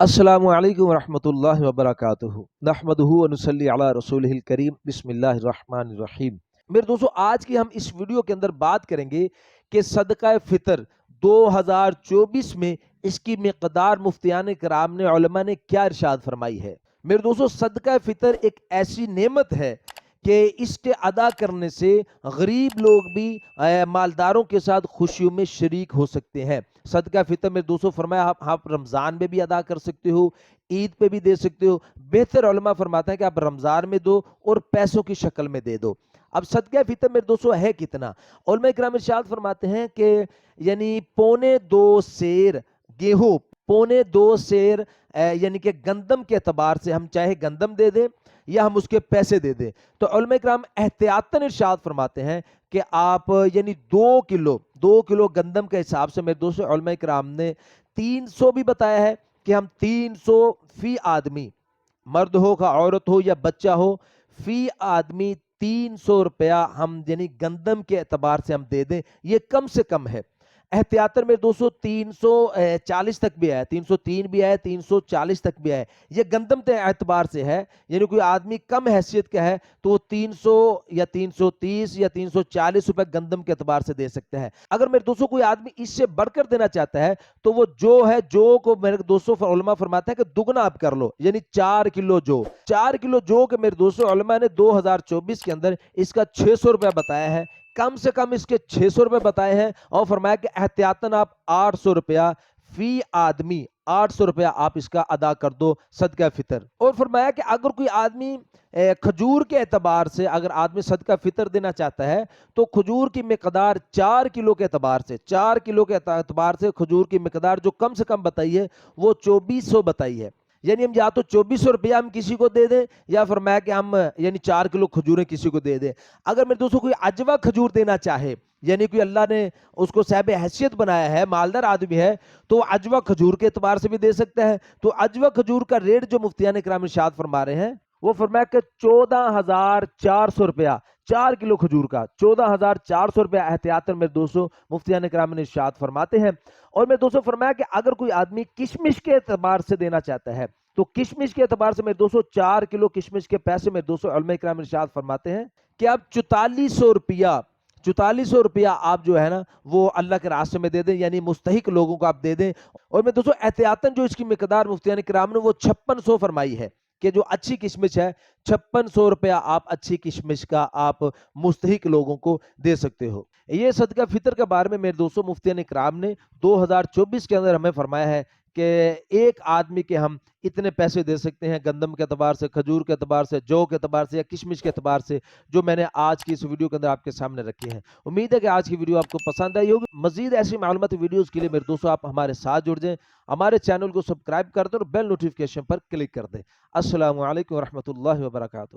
السلام علیکم ورحمۃ اللہ وبرکاتہ نحمدہ ونصلی علی رسولہ الکریم بسم اللہ الرحمن الرحیم۔ میرے دوستو، آج کی ہم اس ویڈیو کے اندر بات کریں گے کہ صدقہ فطر 2024 میں اس کی مقدار مفتیان کرام نے، علماء نے کیا ارشاد فرمائی ہے۔ میرے دوستو، صدقہ فطر ایک ایسی نعمت ہے کہ اس کے ادا کرنے سے غریب لوگ بھی مالداروں کے ساتھ خوشیوں میں شریک ہو سکتے ہیں۔ صدقہ فطر میں دوستو فرمایا آپ رمضان میں بھی ادا کر سکتے ہو، عید پہ بھی دے سکتے ہو۔ بہتر علماء فرماتے ہیں کہ آپ رمضان میں دو اور پیسوں کی شکل میں دے دو۔ اب صدقہ فطر میں دوستو ہے کتنا؟ علماء کرام ارشاد فرماتے ہیں کہ یعنی 2.25 سیر گیہوں، 2.25 سیر یعنی کہ گندم کے اعتبار سے ہم چاہے گندم دے دیں یا ہم اس کے پیسے دے دیں، تو علماء کرام احتیاطاً ارشاد فرماتے ہیں کہ آپ یعنی 2 کلو گندم کے حساب سے، میرے دوستو علماء کرام نے 300 بھی بتایا ہے کہ ہم 300 فی آدمی، مرد ہو کا عورت ہو یا بچہ ہو، فی آدمی 300 روپیہ ہم یعنی گندم کے اعتبار سے ہم دے دیں، یہ کم سے کم ہے۔ احتیاطاً میں 340 تک بھی آیا، 303 بھی آیا، 340 تک بھی آیا، یہ گندم کے اعتبار سے ہے۔ یعنی کوئی آدمی کم حیثیت کا ہے تو وہ 300 یا 330 یا 340 روپے گندم کے اعتبار سے دے سکتا ہے۔ اگر میرے دوستوں کوئی آدمی اس سے بڑھ کر دینا چاہتا ہے تو وہ جو کو میرے دوستوں علماء فرماتے ہیں کہ دگنا آپ کر لو، یعنی 4 کلو جو کہ میرے دوستوں علماء نے 2024 کے اندر اس کا 600 روپے بتایا ہے، کم سے کم اس کے 600 روپے بتائے ہیں، اور فرمایا کہ احتیاطاً آپ 800 روپیہ فی آدمی، 800 روپیہ آپ اس کا ادا کر دو صدقہ فطر۔ اور فرمایا کہ اگر کوئی آدمی کھجور کے اعتبار سے اگر آدمی صدقہ فطر دینا چاہتا ہے تو کھجور کی مقدار 4 کلو کے اعتبار سے کھجور کی مقدار جو کم سے کم بتائی ہے وہ 2400 بتائی ہے۔ یعنی ہم یا تو 2400 روپیہ ہم کسی کو دے دیں، یا فرمایا کہ ہم یعنی 4 کلو کھجوریں کسی کو دے دیں۔ اگر میرے دوستوں کوئی عجوہ کھجور دینا چاہے، یعنی کوئی اللہ نے اس کو صاحب حیثیت بنایا ہے، مالدار آدمی ہے، تو وہ عجوہ کھجور کے اعتبار سے بھی دے سکتا ہے۔ تو عجوہ کھجور کا ریٹ جو مفتیان کرام ارشاد فرما رہے ہیں وہ فرمایا کہ 14,400 روپیہ 4 کلو کھجور کا، 14,400 روپیہ احتیاطاً میرے دوستوں مفتیان کرام نے ارشاد فرماتے ہیں۔ اور میرے دوستوں فرمایا کہ اگر کوئی آدمی کشمش کے اعتبار سے دینا چاہتا ہے تو کشمش کے اعتبار سے میرے دوستوں 4 کلو کشمش کے پیسے میرے دوستوں علماء کرام ارشاد فرماتے ہیں کہ آپ 4400 روپیہ آپ جو ہے نا وہ اللہ کے راستے میں دے دیں، یعنی مستحق لوگوں کو آپ دے دیں۔ اور میں دوستوں احتیاطاً جو اس کی مقدار مفتیان کرام نے وہ 5600 فرمائی ہے کہ جو اچھی کشمش ہے 5600 روپیہ آپ اچھی کشمش کا آپ مستحق لوگوں کو دے سکتے ہو۔ یہ صدقہ فطر کے بارے میں میرے دوستوں مفتیان کرام نے 2024 کے اندر ہمیں فرمایا ہے کہ ایک آدمی کے ہم اتنے پیسے دے سکتے ہیں، گندم کے اعتبار سے، کھجور کے اعتبار سے، جو کے اعتبار سے یا کشمش کے اعتبار سے، جو میں نے آج کی اس ویڈیو کے اندر آپ کے سامنے رکھی ہیں۔ امید ہے کہ آج کی ویڈیو آپ کو پسند آئی ہوگی۔ مزید ایسی معلوماتی ویڈیوز کے لیے میرے دوستوں آپ ہمارے ساتھ جڑ جائیں، ہمارے چینل کو سبسکرائب کر دیں اور بیل نوٹیفیکیشن پر کلک کر دیں۔ السلام علیکم ورحمۃ اللہ وبرکاتہ۔